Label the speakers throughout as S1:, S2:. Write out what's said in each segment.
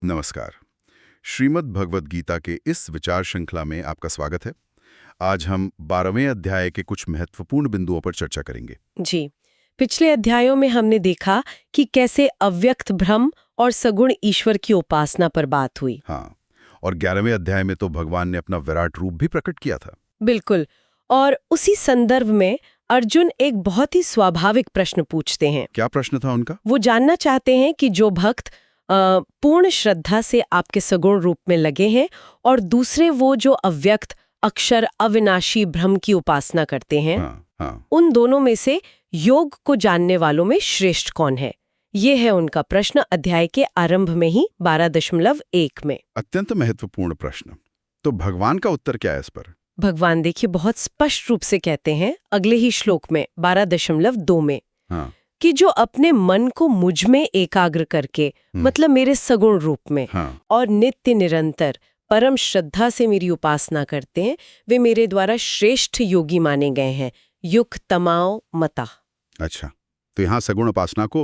S1: नमस्कार। श्रीमद् भगवद गीता के इस विचार श्रृंखला में आपका स्वागत है। आज हम 12वें अध्याय के कुछ महत्वपूर्ण बिंदुओं पर चर्चा करेंगे।
S2: जी। पिछले अध्यायों में हमने देखा कि कैसे अव्यक्त ब्रह्म और सगुण ईश्वर की उपासना पर बात हुई।
S1: हाँ, और 11वें अध्याय में तो भगवान ने अपना विराट रूप भी प्रकट किया था।
S2: बिल्कुल। और उसी संदर्भ में अर्जुन एक बहुत ही स्वाभाविक प्रश्न पूछते हैं।
S1: क्या प्रश्न था उनका?
S2: वो जानना चाहते हैं कि जो भक्त पूर्ण श्रद्धा से आपके सगुण रूप में लगे हैं और दूसरे वो जो अव्यक्त अक्षर अविनाशी ब्रह्म की उपासना करते हैं,
S1: हाँ।
S2: उन दोनों में से योग को जानने वालों में श्रेष्ठ कौन है? ये है उनका प्रश्न अध्याय के आरंभ में ही 12.1 में।
S1: अत्यंत महत्वपूर्ण प्रश्न। तो भगवान का उत्तर क्या है इस पर?
S2: भगवान देखिए बहुत स्पष्ट रूप से कहते हैं अगले ही श्लोक में 12.2 में
S1: हाँ,
S2: कि जो अपने मन को मुझ में एकाग्र करके मतलब मेरे सगुण रूप में
S1: हाँ।
S2: और नित्य निरंतर परम श्रद्धा से मेरी उपासना करते हैं, वे मेरे द्वारा श्रेष्ठ योगी माने गए हैं। युक्त तमाओ मता।
S1: अच्छा, तो यहाँ सगुण उपासना को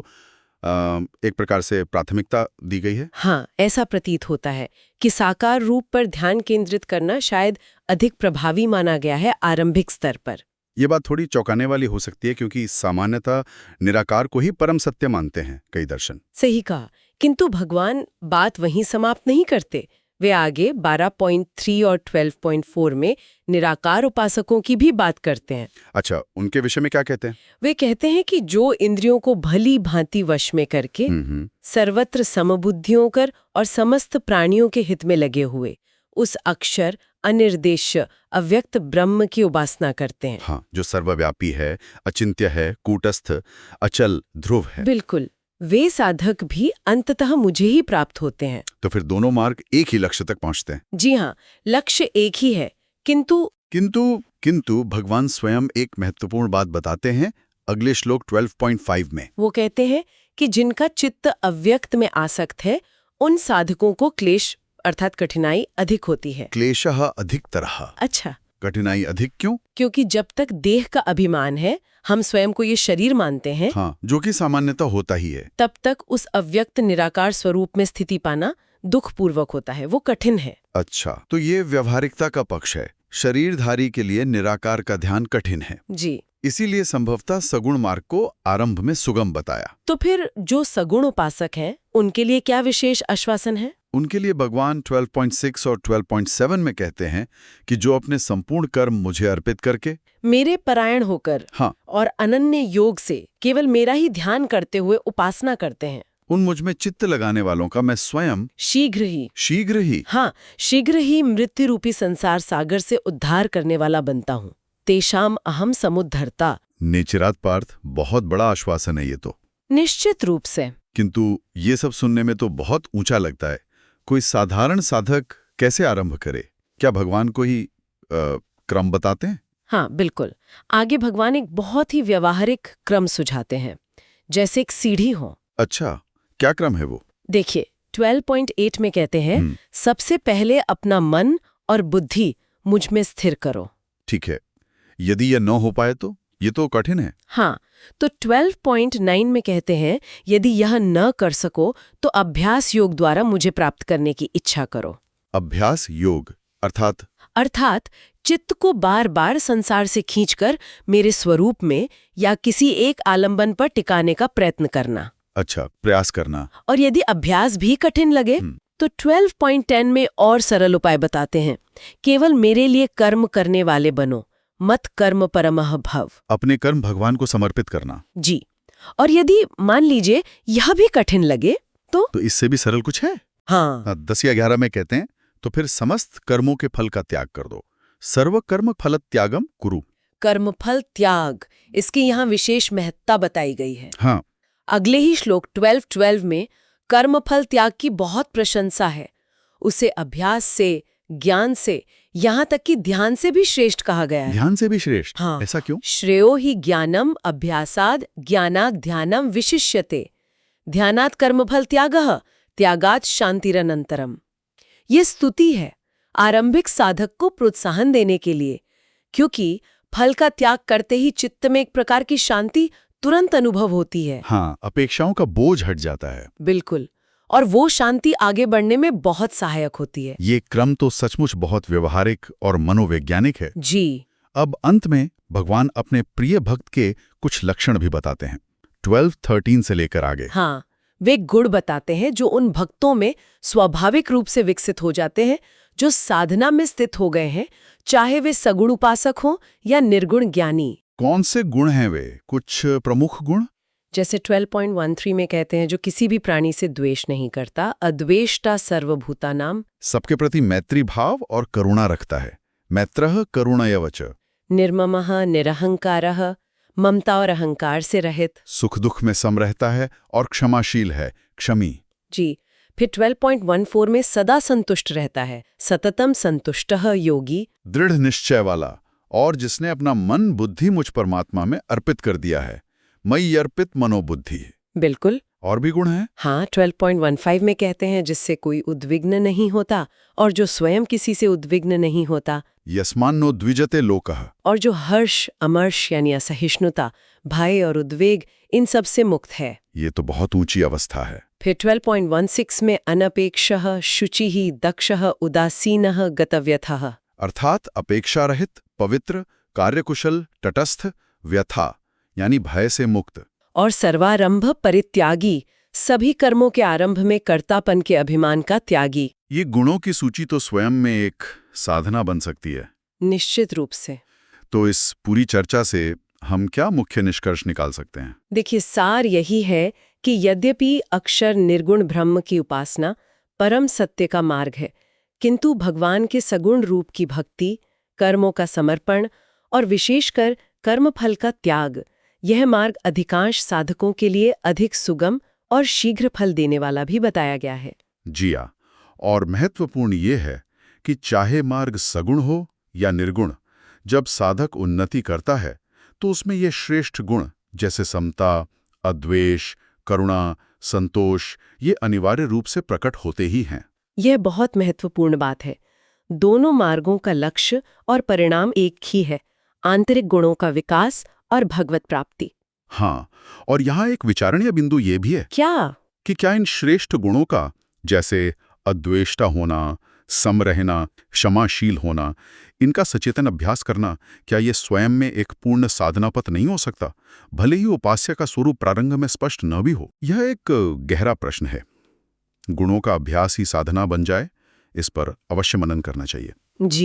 S1: एक प्रकार से प्राथमिकता दी गई है।
S2: हाँ, ऐसा प्रतीत होता है कि साकार रूप पर ध्यान केंद्रित करना शायद अधिक प्रभावी माना गया है आरंभिक स्तर पर।
S1: ये बात थोड़ी चौंकाने वाली हो सकती है क्योंकि सामान्यतः निराकार को ही परम सत्य मानते हैं कई दर्शन।
S2: सही कहा, किंतु भगवान बात वहीं समाप्त नहीं करते। वे आगे 12.3 और 12.4 में निराकार उपासकों की भी बात करते हैं।
S1: अच्छा, उनके विषय में क्या कहते हैं?
S2: वे कहते हैं कि जो इंद्रियों को भली भांति वश में करके सर्वत्र समबुद्धियों कर और समस्त प्राणियों के हित में लगे हुए उस अक्षर अनिर्देश्य अव्यक्त ब्रह्म की उपासना करते हैं।
S1: हाँ, जो सर्वव्यापी है, अचिंत्य है, कूटस्थ, अचल, ध्रुव है।
S2: बिल्कुल, वे साधक भी अंततः मुझे ही प्राप्त होते हैं।
S1: तो फिर दोनों मार्ग एक ही लक्ष्य तक पहुंचते हैं।
S2: जी हाँ, लक्ष्य एक ही है, किंतु
S1: भगवान स्वयं एक महत्वपूर्ण बात बताते हैं अगले श्लोक 12.5 में।
S2: वो कहते हैं कि जिनका चित्त अव्यक्त में आसक्त है उन साधकों को क्लेश अर्थात कठिनाई अधिक होती है।
S1: क्लेशः अधिकतरः।
S2: अच्छा,
S1: कठिनाई अधिक क्यों?
S2: क्योंकि जब तक देह का अभिमान है, हम स्वयं को ये शरीर मानते हैं,
S1: हाँ, जो कि सामान्यतः होता ही है,
S2: तब तक उस अव्यक्त निराकार स्वरूप में स्थिति पाना दुखपूर्वक होता है, वो कठिन है।
S1: अच्छा, तो ये व्यवहारिकता का पक्ष है। शरीरधारी के लिए निराकार का ध्यान कठिन है,
S2: जी।
S1: इसीलिए संभवतः सगुण मार्ग को आरंभ में सुगम बताया।
S2: तो फिर जो सगुण उपासक हैं, उनके लिए क्या विशेष आश्वासन है?
S1: उनके लिए भगवान 12.6 और 12.7 में कहते हैं कि जो अपने संपूर्ण कर्म मुझे अर्पित करके
S2: मेरे परायण होकर
S1: हाँ,
S2: और अनन्य योग से केवल मेरा ही ध्यान करते हुए उपासना करते हैं,
S1: उन मुझ में चित्त लगाने वालों का मैं स्वयं शीघ्र ही
S2: मृत्यु रूपी संसार सागर से उद्धार करने वाला बनता हूँ। तेषाम अहम समुद्धरता।
S1: नेचिरात पार्थ, बहुत बड़ा आश्वासन है ये तो।
S2: निश्चित रूप से।
S1: किंतु ये सब सुनने में तो बहुत ऊंचा लगता है। कोई साधारण साधक कैसे आरंभ करे? क्या भगवान को ही क्रम बताते हैं?
S2: हाँ, बिल्कुल। आगे भगवान एक बहुत ही व्यवहारिक क्रम सुझाते हैं, जैसे एक सीढ़ी हो।
S1: अच्छा, क्या क्रम है वो?
S2: देखिए, 12.8 में कहते हैं सबसे पहले अपना मन और बुद्धि मुझ में स्थिर करो।
S1: ठीक है, यदि यह न हो पाए तो ये तो कठिन है।
S2: हाँ, तो 12.9 में कहते हैं यदि यह न कर सको तो अभ्यास योग द्वारा मुझे प्राप्त करने की इच्छा करो।
S1: अभ्यास योग
S2: अर्थात चित्त को बार बार संसार से खींचकर मेरे स्वरूप में या किसी एक आलंबन पर टिकाने का प्रयत्न करना।
S1: अच्छा, प्रयास करना।
S2: और यदि अभ्यास भी कठिन लगे तो 12.10 में और सरल उपाय बताते हैं। केवल मेरे लिए कर्म करने वाले बनो, मत कर्म परमः भव।
S1: अपने कर्म भगवान को समर्पित करना।
S2: जी। और यदि मान लीजिए यह भी कठिन लगे तो
S1: इससे भी सरल कुछ है।
S2: हाँ,
S1: 10 या 11 में कहते हैं तो फिर समस्त कर्मों के फल का त्याग कर दो। सर्व कर्म फल त्यागम कुरु।
S2: कर्मफल त्याग, इसकी यहाँ विशेष महत्ता बताई गई है।
S1: हाँ,
S2: अगले ही श्लोक 12.12 में कर्मफल त्याग की बहुत प्रशंसा है। उसे अभ्यास से, ज्ञान से, यहाँ तक कि ध्यान से भी श्रेष्ठ कहा गया है।
S1: ध्यान से भी श्रेष्ठ?
S2: हाँ,
S1: ऐसा क्यों?
S2: श्रेयो ही ज्ञानम अभ्यासाद ज्ञानात् ध्यानम विशिष्यते। ध्यानात् कर्मफल त्यागः त्यागात् शांतिरनंतरम। ये स्तुति है आरंभिक साधक को प्रोत्साहन देने के लिए, क्योंकि फल का त्याग करते ही चित्त में एक प्रकार की शांति तुरंत अनुभव होती है।
S1: हाँ, अपेक्षाओं का बोझ हट जाता है।
S2: बिल्कुल। और वो शांति आगे बढ़ने में बहुत सहायक होती है।
S1: ये क्रम तो सचमुच बहुत व्यवहारिक और मनोवैज्ञानिक है।
S2: जी।
S1: अब अंत में भगवान अपने प्रिय भक्त के कुछ लक्षण भी बताते हैं, 12-13 से लेकर आगे।
S2: हाँ, वे गुण बताते हैं जो उन भक्तों में स्वाभाविक रूप से विकसित हो जाते हैं जो साधना में स्थित हो गए हैं, चाहे वे सगुण उपासक हों या निर्गुण ज्ञानी।
S1: कौन से गुण हैं वे? कुछ प्रमुख गुण?
S2: जैसे 12.13 में कहते हैं, जो किसी भी प्राणी से द्वेष नहीं करता, अद्वेष्टा सर्वभूतानाम,
S1: सबके प्रति मैत्री भाव और करुणा रखता है, मैत्रः करुणया च,
S2: निर्ममः निरहंकारः, ममता और अहंकार से रहित,
S1: सुख दुख में सम रहता है और क्षमाशील है, क्षमी।
S2: जी। फिर 12.14 में सदा संतुष्ट रहता है, सततम संतुष्टः योगी,
S1: दृढ़ निश्चय वाला, और जिसने अपना मन बुद्धि मुझ परमात्मा में अर्पित कर दिया है, मयि अर्पित मनोबुद्धि।
S2: बिल्कुल।
S1: और भी गुण हैं?
S2: हाँ, 12.15 में कहते हैं, जिससे कोई उद्विग्न नहीं होता और जो स्वयं किसी से उद्विग्न नहीं होता,
S1: यस्मान्नो द्विजते लोकः,
S2: और जो हर्ष अमर्ष यानी असहिष्णुता, भय और उद्वेग, इन सब से मुक्त है।
S1: ये तो बहुत ऊंची अवस्था है।
S2: फिर 12.16 में अनपेक्षः शुचिः दक्षः उदासीनः गतव्यथः,
S1: अर्थात अपेक्षा रहित, पवित्र, कार्यकुशल, तटस्थ, व्यथा यानी भय से मुक्त,
S2: और सर्वारंभ परित्यागी, सभी कर्मों के आरंभ में कर्तापन के अभिमान का त्यागी।
S1: ये गुणों की सूची तो स्वयं में एक साधना बन सकती है।
S2: निश्चित रूप से।
S1: तो इस पूरी चर्चा से हम क्या मुख्य निष्कर्ष निकाल सकते हैं?
S2: देखिए, सार यही है कि यद्यपि अक्षर निर्गुण ब्रह्म की उपासना परम सत्य का मार्ग है, किंतु भगवान के सगुण रूप की भक्ति, कर्मों का समर्पण और विशेषकर कर्मफल का त्याग, यह मार्ग अधिकांश साधकों के लिए अधिक सुगम और शीघ्र फल देने वाला भी बताया गया है।
S1: जी हाँ, और महत्वपूर्ण ये है कि चाहे मार्ग सगुण हो या निर्गुण, जब साधक उन्नति करता है तो उसमें ये श्रेष्ठ गुण जैसे समता, अद्वेष, करुणा, संतोष, ये अनिवार्य रूप से प्रकट होते ही हैं।
S2: यह बहुत महत्वपूर्ण बात है। दोनों मार्गों का लक्ष्य और परिणाम एक ही है, आंतरिक गुणों का विकास और भगवत प्राप्ति।
S1: हाँ, और यहाँ एक विचारणीय बिंदु ये भी है कि क्या इन श्रेष्ठ गुणों का, जैसे अद्वेष्टा होना, सम रहना, क्षमाशील होना, इनका सचेतन अभ्यास करना, क्या ये स्वयं में एक पूर्ण साधना पथ नहीं हो सकता, भले ही उपास्य का स्वरूप प्रारंभ में स्पष्ट न भी हो? यह एक गहरा प्रश्न है। गुणों का अभ्यास ही साधना बन जाए, इस पर अवश्य मनन करना चाहिए।
S2: जी।